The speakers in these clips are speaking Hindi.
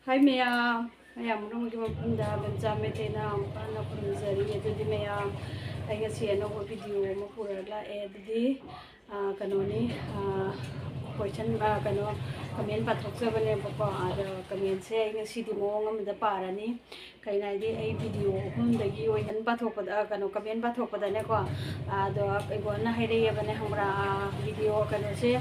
Hai Maya, Maya murung ki mapunda BEMCHA MEITEI na ampana kurunzari adudi Maya ai ngasi anova video ama purala adudi kanoni question kano comment pathokcha bane bako ada comment se ai ngasi di mong amda parani kaina di ai video humdagi oihan pathokpada kano comment pathokpada ne ko ado ibona haire bane hamra video kano se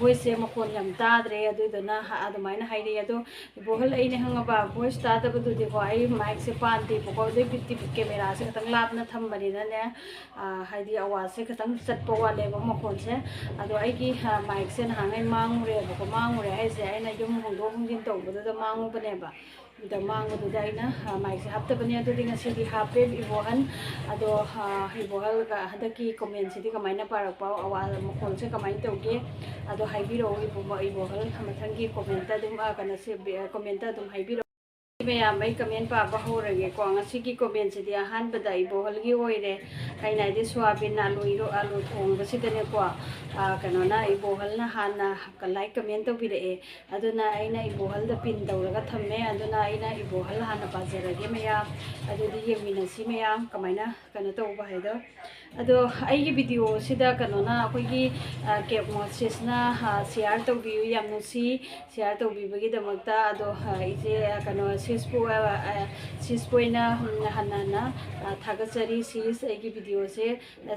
voice se makon yam tadre adudona adumaina haire ado bohal ai ne hangaba voice tadabadu de ko ai mic se pante bako de bitti camera se katang lapna thambani na ne haidi awaz se katang chatpa wale ba makon se ado ai ki mic se hangai mangure bako mangure ai se ai na yum hongdo hongin tawbada da mangu bane ba da mangu da ai na mic se hapta bane ado dinga se di hape ibohan ado ibohal ka hadaki comment se di kamaina parak pa awaz makon se kamain tawge ado haibiro ibohal mathangi comment ta dum kana se comment ta dum haibiro Maya mai comment pa ba horage ko ngasi ki comment se dia han bada ibohal gi oire kaina de soyabin alu thong ba sidane ko kano na ibohal na hana ka like comment to bire aduna aina ibohal da pin tawraga thamme aduna aina ibohal hana bajarage maya adu di yemina si maya kamaina kana to ba hedo ado ai gi video sida kano na akoi gi cap moses na share to bi yam no si share to bi bagi damakta ado ije kano sispoina hanana thagachari sis ai gi video se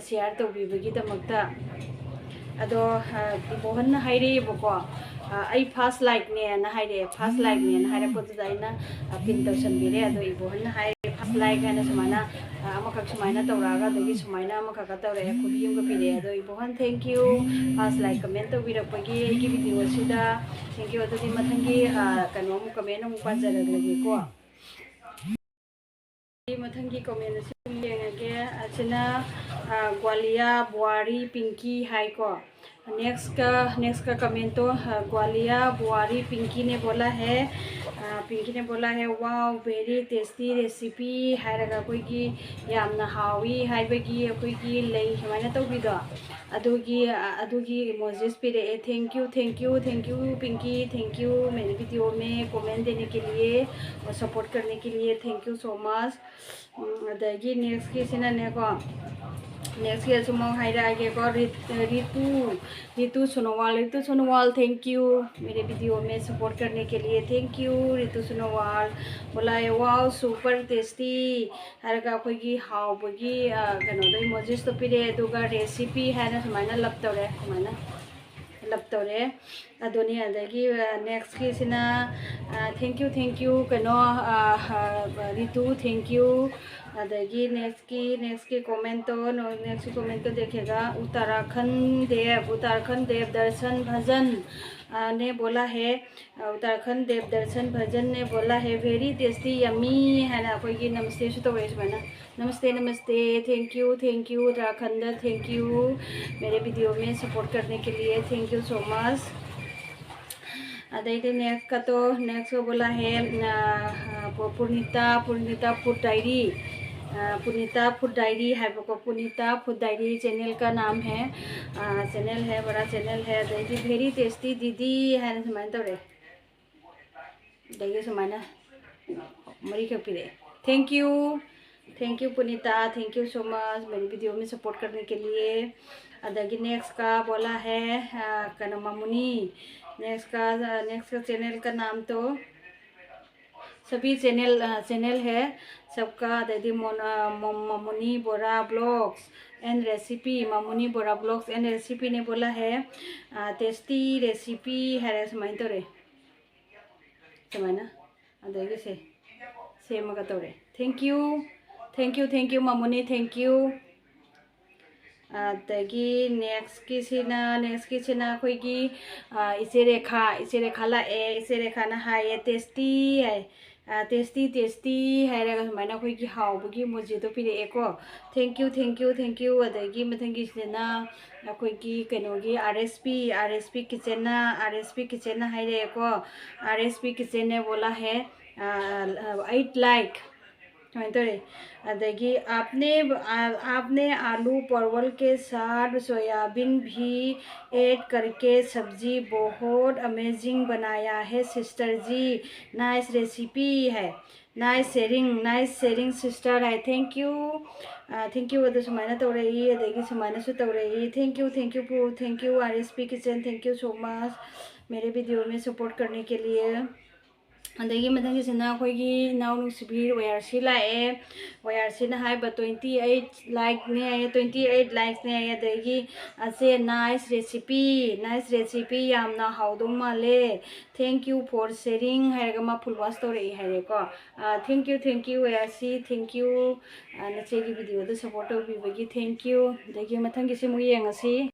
share to bi bagi damakta ado ibohan na haire boko ai first like ne na haire first like ne na haire ko daina pin tawsan bire ado ibohan na haire first like ana samana amakak sumaina tawraga dagi sumaina amakak tawre khubiyum ga pire ado ibohan thank you first like comment to birakpagi gi video sida thank you ado di mathangi kanu mu comment mu pajara lagi ko mathangi comment sim lengage achina gwaliya buari pinky hai ko next का कमेंट तो ग्वालिया बुआरी पिंकी ने बोला है वाओ वेरी टेस्टी रेसिपी है कोई यामना हावी हाइबगी कोई लई हमारे तौबीदो अदुगी इमोजीज पिरे thank you Pinky thank you मेरे वीडियो में कमेंट देने के लिए और सपोर्ट करने के लिए थैंक यू सो मच अदगी नेक्स्ट की सिना ने को नेक्स्ट के सुमो हाइरागे को रितु सोनोवाल थैंक यू मेरे वीडियो में सपोर्ट करने के लिए थैंक यू रितु सोनोवाल बोला है वाओ सुपर टेस्टी हरगा कोई हाउबगी कनो इमोजीज तो पिरे दुगा रेसिपी है ना सुमाइना लब तौरे अदोनी अदगी नेक्स्ट की सिना थैंक यू कनो रितु थैंक यू अदगी नेक्स्ट की कमेंट तो देखेगा उत्तराखंड देव दर्शन भजन ने बोला है उत्तराखंड देव दर्शन भजन ने बोला है वेरी टेस्टी यम्मी है ना कोई नमस्ते तो वैसे नमस्ते thank you Uttarakhand thank you मेरे वीडियो में सपोर्ट करने के लिए थैंक यू सो मच अदे नेक्स्ट को बोला है पुनीता फूड डायरी है को पुनीता फूड डायरी चैनल का नाम है बड़ा चैनल है दही वेरी टेस्टी दीदी है सुमाइन तौरे दही सुमाइना मरी खपीरे thank you Punita thank you so much मेरी वीडियो में सपोर्ट करने के लिए अदगी नेक्स्ट का बोला है कनो मामुनी नेक्स्ट का चैनल का नाम तो सभी चैनल है सबका दीदी Mamuni Bora blogs and recipe Mamuni Bora blogs and recipe ने बोला है टेस्टी रेसिपी है सुमाइन तौरे सुमाइना अदगी से मगा तौरे thank you Mamuni thank you अदगी नेक्स्ट की सिना कोई इसे रेखा लाए इसे रेखा ना हाय टेस्टी है टेस्टी है सुमाइना कोई हाउबगी मुझे तो पिरे को थैंक यू अदगी मथंगी सिना अखोई कनोगी आरएसपी किचन है को आरएसपी किचन ने बोला है 8 लाइक सुमाइतरे अदगी आपने आलू परवल के साथ सोयाबीन भी ऐड करके सब्जी बहुत अमेजिंग बनाया है सिस्टर जी। नाइस रेसिपी है। नाइस शेयरिंग सिस्टर है। थैंक यू अद सुमाइना तौरई अदगी सुमाइना तौरई। Thank you RSP kitchen. Thank you so much मेरे वीडियो में सपोर्ट करने के लिए। अदगी मथंगिसिना अखोइगी नाउ नुसिबी वायरसी लाए वायरसीना हाइबा 28 लाइक ने 28 लाइक्स ने अदगी असे नाइस रेसिपी यामना हाउदो माले। थैंक यू फॉर शेयरिंग हाइरगमा फुल वाच तौरई हाइरेको। थैंक यू वायरसी। थैंक यू नचेगी वीडियो दो सपोर्ट तौबीबगी थैंक यू। अदगी मथंगिसि मु येंगसी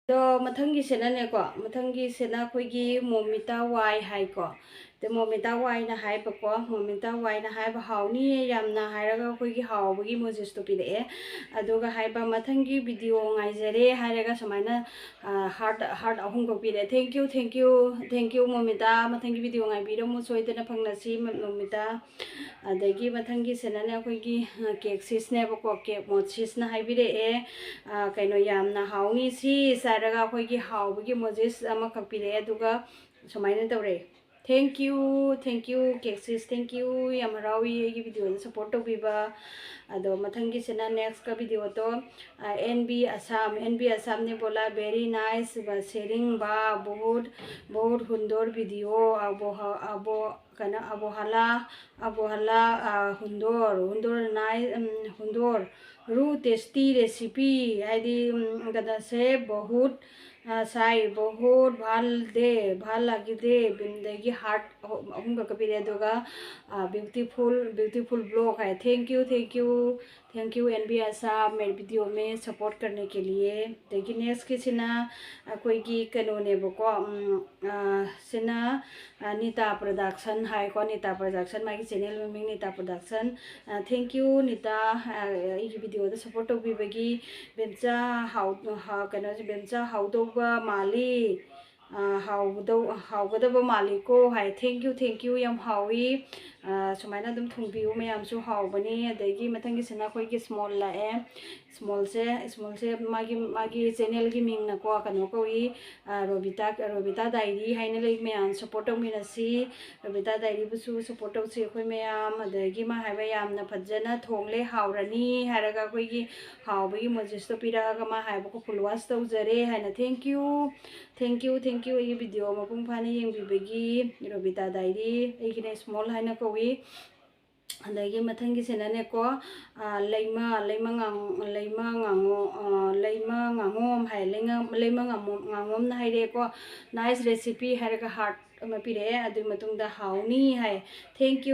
तो मथंगिसेनानेको मथंगिसेना अखोइगी मोमिता वाई हाइको ते मोमिता वाई ना हाइबको मोमिता वाई ना हाइब हाउनी यामना हाइरगा अखोइगी हाउबगी मोजेस तो पिदे अदुगा हाइबा मथंगी वीडियो ngaइजरे हाइरगा समाइना हार्ट अहुम को पिदे। थैंक यू मोमिता मथंगी वीडियो ngaइबिरो मु सोइदना फंगनासी मोमिता। अदगी मथंगी सेनाने अखोइगी केक सिसने बको केक मोचिसना हाइबिरे कइनो यामना हाउनी सी सारगा अखोइगी हाउबगी मोजेस अमा कपिरे अदुगा समाइना तौरे। थैंक यू केक्सिस थैंक यू याम हरावी ये वीडियो सपोर्ट तौबीबा। अदो मथंगी सेना नेक्स्ट का वीडियो तो NB आसाम ने बोला वेरी नाइस शेयरिंग बा बहुत हुंदोर वीडियो अबो कना अबोहला हुंदोर नाइस हुंदोर रू टेस्टी रेसिपी आदि कदा से बहुत साई बहुत भाल लगी दे बिंदगी हार्ट अहुम का कपिरे दुगा ब्यूटीफुल ब्लॉग है। थैंक यू NB आसाम मेरे वीडियो में सपोर्ट करने के लिए। देखिए नेक्स्ट की सिना कोई की कनोने बको सिना नीता प्रोडक्शन है को नीता प्रोडक्शन मागी चैनल में Nita production. Thank you Nita ये वीडियो दो सपोर्ट तौबीबगी। बेमचा बेमचा हाउदोबा माली हाउगदब मालिको है। थैंक यू याम हावी सुमाइना दुम थुंबियो मयामसु हाउबनी। अदगी मथंगी सिना कोई स्मॉल लाए स्मॉल से मागी चैनल की मिंग नको कनो कोई रोबिता डायरी हाइना ले मयाम सपोर्ट तौमिनसी रोबिता डायरी बुसु सपोर्ट तौसी अखोइ मयाम। अदगी मा हाइबा यामना फज्जना थोंगले हाउरनी हाइरगा अखोइगी हाउबगी मोजेस तो पिरागा मा हाइबको फुल वाच तौजरे हाइना। थैंक यू ये वीडियो मपुंग फाने येंबिबगी रोबिता डायरी एगिने स्मॉल हाइना कोई। अदगी मथंगी सेनाने को लैमा ngangom है लैमा ngangom ना हाइरे को नाइस रेसिपी हाइरगा हार्ट अमा पिरे अदु मतुंगदा हाउनी है। Thank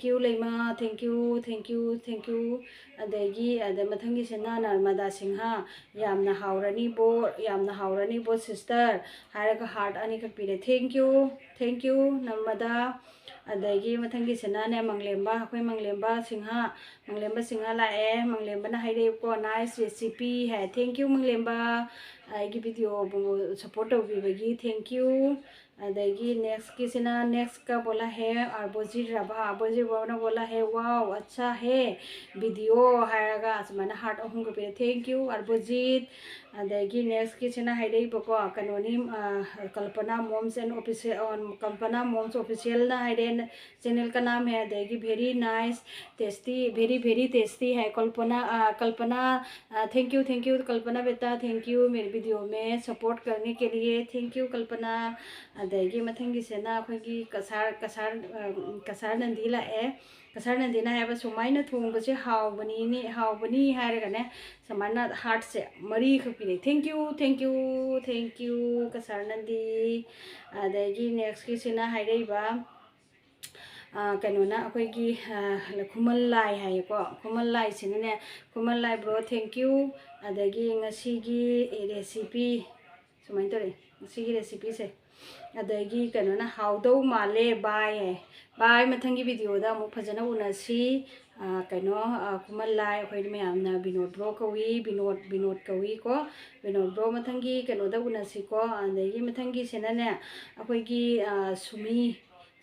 you Laima thank you अदगी अद मथंगी सेना नर्मदा सिंहा यामना हाउरनी बो सिस्टर हाइरगा हार्ट अनी का पिरे। Thank you Narmada. अदगी मथंगी सेना ने मंगलेम्बा अखोइ मंगलेम्बा सिंहा लाए मंगलेम्बा ना हाइरे को नाइस रेसिपी है। थैंक यू मंगलेम्बा आइगी वीडियो सपोर्ट तौबीबगी थैंक यू। अदगी नेक्स्ट की सेना नेक्स्ट का बोला है आरबोजी राभा ने बोला है वाओ अच्छा है वीडियो हाइरगा असमाना हार्ट अहुम को पे। Thank you Arbojit. अदगी नेक्स्ट की सेना हाइरे बको कनोनी कल्पना मोम्स ऑफिशियल ना हाइरे चैनल का नाम है। अदगी वेरी नाइस वेरी टेस्टी है कल्पना। थैंक यू कल्पना बेटा थैंक यू मेरे वीडियो में सपोर्ट करने के लिए। थैंक यू कल्पना। अदगी मथंगी सेना अखोइगी कसार नंदी लाए कसार नंदी ना है सुमाइना थोंबसे हाउबनी हाइरगने समाइना हार्ट से मरी खपिरे। Thank you Kasar Nandi. अदगी नेक्स्ट की सेना हाइरेबा कनोना अखोइगी खुमल लाइ हाइको खुमल लाइ सिने खुमल लाइ ब्रो थैंक यू। अदगी ngasiगी रेसिपी सुमाइन तोरे ngasiगी रेसिपी से अदगी कनोना हाउदौ माले बाय मथंगी वीडियो दा अमुक फजना उनसी कनो खुमल लाइ अखोइ मयामना विनोद ब्रो कवी विनोद कवी को विनोद ब्रो मथंगी कनो दा उनसी को। अदगी मथंगी सेनाने अखोइगी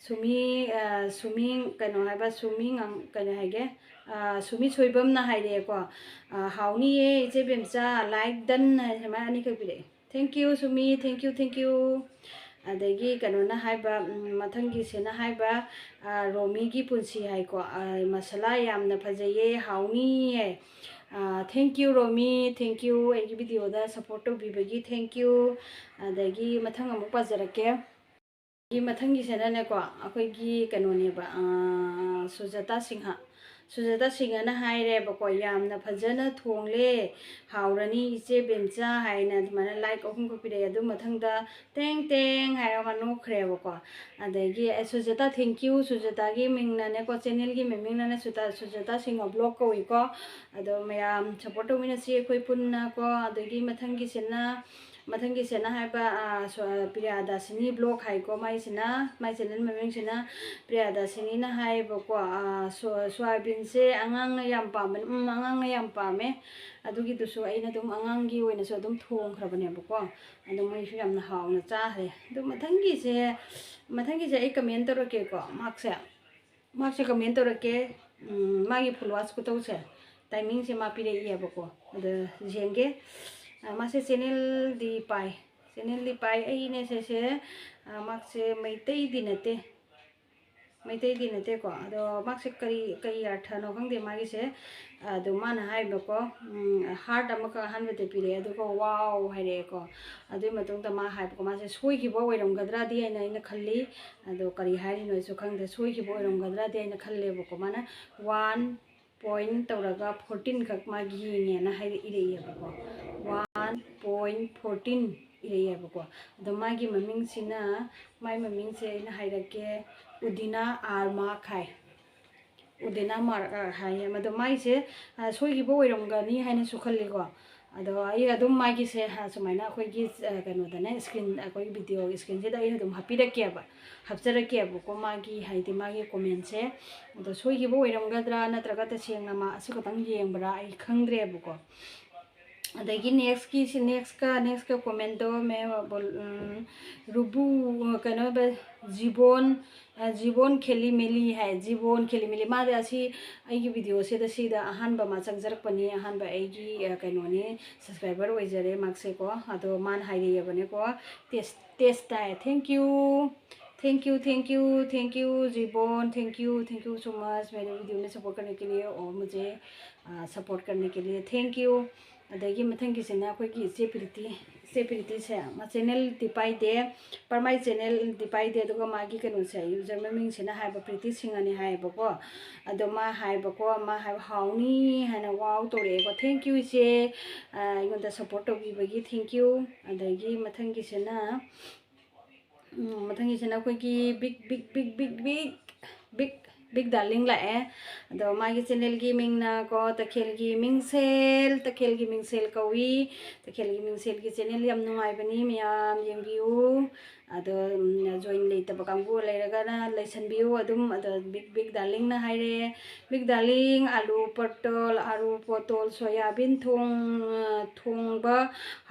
Sumi sumi kano haiba sumi ngam kano haige sumi soibam na haide ko hauni ye ije bemcha like dan ma ani ka bile thank you sumi thank you adagi kano na haiba mathangi se na haiba romi gi punsi hai ko masala yamna phajaye hauni ye thank you romi thank you egi video da support to bibagi thank you adagi mathang amuk pajarake 이 마탕기 세나네고 아코이기 까노네바 수자타 싱하 수자타 싱하나 하이레버고 야암나 파자나 통레 하우라니 이제 벤자 하이나 마나 라이크 오픈 코피레 아두 마탕다 땡땡 하이라가 노크레버고 아데기 수자타 땡큐 수자타기 밍나네고 채널기 밍나네 수자타 싱하 블ог 코이고 아도 매암 서포트 미나시 코이 푼나고 아데기 마탕기 세나 mathangi sena haiba priyada sini blog hai ko mai sina mai channel maming sina priyada sini na hai bo ko soybean se angang na yam pa men angang na yam pa me adugi du so aina dum angang gi oina so dum thong khrabane bo ko adu mai su yam na haw na cha he du mathangi se ai comment tor ke ko mark se comment tor ke magi followers ko to se timing se ma pire ye bo ko adu jenge मासे चैनल दी पाई आई ने से मासे मैतई दिनते को अदो मासे कई अर्थ नो खंगदे मागी से अदो माना हाइबो को हार्ट अमक हनबते पिरे अदो को वाव हाइरे को अदो मतुंग मा हाइबो को मासे सोइखिबो ओइरमगद्रा दि आइना खल्ली अदो करी हाइरि नो सो खंगदे सोइखिबो ओइरमगद्रा दि आइना खल्लेबो को माना 1 point तौरगा 14 खक मागी ने ना हाइरि इरेयबो को 1.14 इरेयबको द मागी ममिंग सिना माई ममिंग से इन हाइरके उदिना आरमा खाई उदिना मार हाय मद माई से सोइगिबो ओइरमगनी हाइने सुखल्लिको अदो आई अदुम मागी से सुमाइना अखोइगी कनो दने स्क्रीन अखोइ वीडियो स्क्रीन से दai अदुम हापिरकेबा हापचरकेबको मागी हाइदि मागी कमेंट से अदो सोइगिबो ओइरमगद्रा नत्रगा त सेंगना मा असुखतंग येंबरा आई खंग्रेबको अदगी नेक्स्ट का कमेंट दो मैं रुबू कनो जीवन खेली मिली है जीवन खेली मिली मादे असी आइगी वीडियो से दसीदा अहानबा मा चंगजरकपनी अहानबा आइगी कनोनी सब्सक्राइबर ओइजरे माक्से को अदो मान हाइरे बने को टेस्ट है थैंक यू जीवन थैंक यू सो मच मेरे वीडियो में सपोर्ट करने के लिए और मुझे सपोर्ट करने के लिए थैंक यू अदगी मथंगी से ना कोई से प्रीति से मा चैनल दिपाई दे पर माई चैनल दिपाई दे तो मागी कनो से यूजर ममिंग से ना हाइब प्रीति सिंगनी हाइब को अदो मा हाइब को मा हाइब हाउनी हना वाव तोरे को थैंक यू से इगोंदा सपोर्ट तो बिबगी थैंक यू अदगी मथंगी से ना कोई की बिग डार्लिंग लाए अदो मागी चैनल की मिंगना को तखेल की मिंगसेल कवी तखेल की चैनल याम नुंगाइबनी मियाम येंबियू अदो जॉइन लेतब कांगु लेरगाना लेसनबियू अदुम अदो बिग डार्लिंग ना हाइरे बिग डार्लिंग आलू पोटल सोयाबीन थोंबा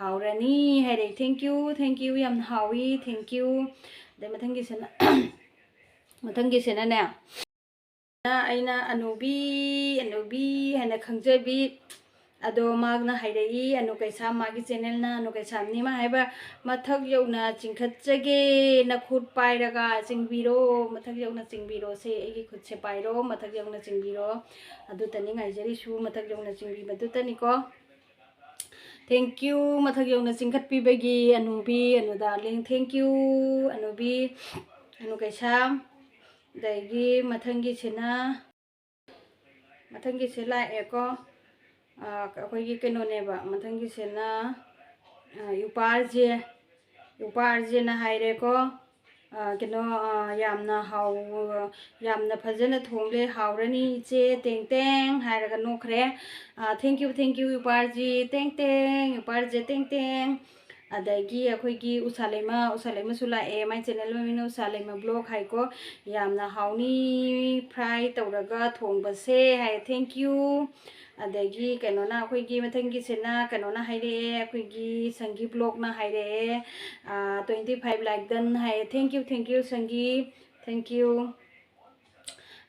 हाउरानी हाइरे थैंक यू याम हावी थैंक यू दे मथंगी सेना ने अना अनुबी है खंजबी अदो मागना हाइरई अनु कैसा मागी चैनल ना अनु कैसा निमा हाइबा मथक यौना चिंखतजगे नखुद पाइरगा चिंगबिरो मथक यौना चिंगबिरो से एगी खुद से पाइरो मथक यौना चिंगबिरो अदु तनि गाइजरी सु मथक यौना चिंगबी बदु तनिको थैंक यू मथक यौना चिंखत पिबगी Anubi Anu darling thank you Anubi Anu कैसा दगी मथंगी से लाएको अखोइगी कनोनेबा मथंगी सेना युपारजे ना हाइरेको कनो यामना फजना थोंगले हाउरनी इचे टेंग हाइरगा नोखरे थैंक यू युपारजी टेंग युपारजे टेंग अदगी अखोइगी उसालेमा सुलाए माई चैनल में उसालेमा ब्लॉग हाइको यामना हाउनी फ्राई तौरगा थोंबसे हाय थैंक यू अदगी कनोना अखोइगी मथंगी सेना कनोना हाइरे अखोइगी संगी ब्लॉग ना हाइरे 25 लाइक दन हाय थैंक यू संगी thank you.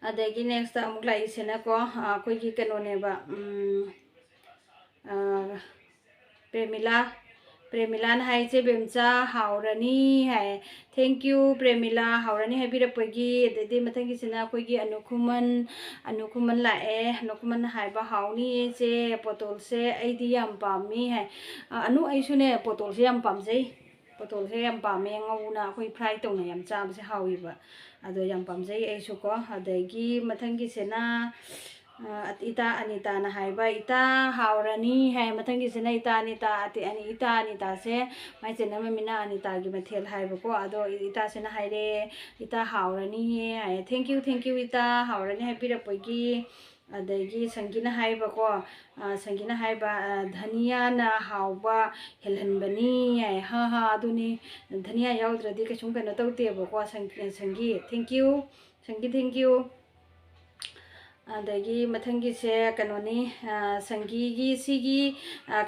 ꯑꯗꯒꯤ ꯅꯦꯛꯁꯇ ꯑꯃꯨꯛ ꯂꯥꯛꯏꯁꯤꯅꯀꯣ ꯑꯩꯈꯣꯏꯒꯤ ꯀꯩꯅꯣꯅꯦꯕ ꯄ꯭ꯔꯦꯃꯤꯂꯥꯅ ꯍꯥꯏꯁꯦ ꯕꯦꯝꯆꯥ ꯍꯥꯎꯔꯅꯤ ꯍꯥꯏ ꯊꯦꯡꯛ ꯌꯨ ꯄ꯭ꯔꯦꯃꯤꯂꯥ ꯍꯥꯎꯔꯅꯤ ꯍꯥꯏꯕꯤꯔꯛꯄꯒꯤ ꯑꯗꯩꯗꯤ ꯃꯊꯪꯒꯤꯁꯤꯅ ꯑꯩꯈꯣꯏꯒꯤ ꯑꯅꯨꯈꯨꯃꯟ ꯂꯥꯛꯑꯦ ꯑꯅꯨꯈꯨꯃꯟ ꯍꯥꯏꯕ ꯍꯥꯎꯅꯤ ꯏꯆꯦ ꯄꯣꯇꯣꯜꯁꯦ ꯑꯩꯗꯤ ꯌꯥꯝ ꯄꯥꯝꯃꯤ ꯍꯥꯏ ꯑꯩꯁꯨꯅꯦ ꯄꯣꯇꯣꯜꯁꯦ ꯌꯥꯝ ꯄꯥꯝꯖꯩ ꯄꯣꯇꯣꯜꯁꯦ ꯌꯥꯝ ꯄꯥꯝꯃꯦ ꯉꯧꯅ ꯑꯩꯈꯣꯏ ꯐ꯭ꯔꯥꯏ ꯇꯧꯅ ꯌꯥꯝ ꯆꯥꯕꯁꯦ ꯍꯥꯎꯋꯦꯕ ꯑꯗꯣ ꯌꯥꯝ ꯄꯥꯝꯖꯩ ꯑꯩꯁꯨꯀꯣ ꯑꯗꯒꯤ ꯃꯊꯪꯒꯤꯁꯤꯅ ꯏꯇꯥ ꯑꯅꯤꯇꯥꯅ ꯍꯥꯏꯕ ꯏꯇꯥ ꯍꯥꯎꯔꯅꯤ ꯍꯥꯏ ꯃꯊꯪꯒꯤꯁꯤꯅ ꯏꯇꯥ ꯑꯅꯤꯇꯥꯁꯦ ꯃꯥꯏ ꯆꯦꯅꯦꯜ ꯃꯃꯤꯡꯅ ꯑꯅꯤꯇꯥꯒꯤ ꯃꯊꯦꯜ ꯍꯥꯏꯕꯀꯣ ꯑꯗꯣ ꯏꯇꯥꯁꯤꯅ ꯍꯥꯏꯔꯦ ꯏꯇꯥ ꯍꯥꯎꯔꯅꯤ ꯍꯥꯏ ꯊꯦꯡꯛ ꯌꯨ ꯏꯇꯥ ꯍꯥꯎꯔꯅꯤ ꯍꯥꯏꯕꯤꯔꯛꯄꯒꯤ ꯑꯗꯒꯤ ꯁꯪꯒꯤꯅ ꯍꯥꯏꯕꯀꯣ ꯁꯪꯒꯤꯅ ꯍꯥꯏꯕ ꯙꯅꯤꯌꯥꯅ ꯍꯥꯎꯕ ꯍꯦꯜꯍꯟꯕꯅꯤ ꯍꯥꯏ ꯑꯗꯨꯅꯤ ꯙꯅꯤꯌꯥ ꯌꯥꯎꯗ꯭ꯔꯗꯤ ꯀꯩꯁꯨꯝ ꯀꯩꯅꯣ ꯇꯧꯗꯦꯕꯀꯣ ꯁꯪꯒꯤ ꯊꯦꯡꯛ ꯌꯨ ꯁꯪꯒꯤ ꯊꯦꯡꯛ ꯌꯨ ꯑꯗꯒꯤ ꯃꯊꯪꯒꯤꯁꯦ ꯀꯩꯅꯣꯅꯤ ꯁꯪꯒꯤꯒꯤ ꯁꯤꯒꯤ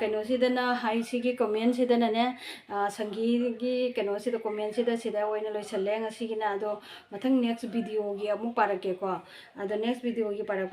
ꯀꯩꯅꯣꯁꯤꯗꯅ ꯁꯤꯒꯤ ꯀꯣꯃꯦꯟꯁꯤꯗꯅꯅꯦ ꯁꯪꯒꯤꯒꯤ ꯀꯩꯅꯣꯁꯤꯗ ꯀꯣꯃꯦꯟꯁꯤꯗ ꯁꯤꯗ ꯑꯣꯏꯅ ꯂꯣꯏꯁꯜꯂꯦ ꯉꯁꯤꯒꯤꯅ ꯑꯗꯣ ꯃꯊꯪ ꯅꯦꯛꯁ ꯚꯤꯗꯤꯑꯣꯒꯤ ꯑꯃꯨꯛ ꯄꯥꯔꯛꯀꯦꯀꯣ ꯑꯗꯣ ꯅꯦꯛꯁ ꯚꯤꯗꯤꯑꯣꯒꯤ ꯄꯥꯔꯛꯄ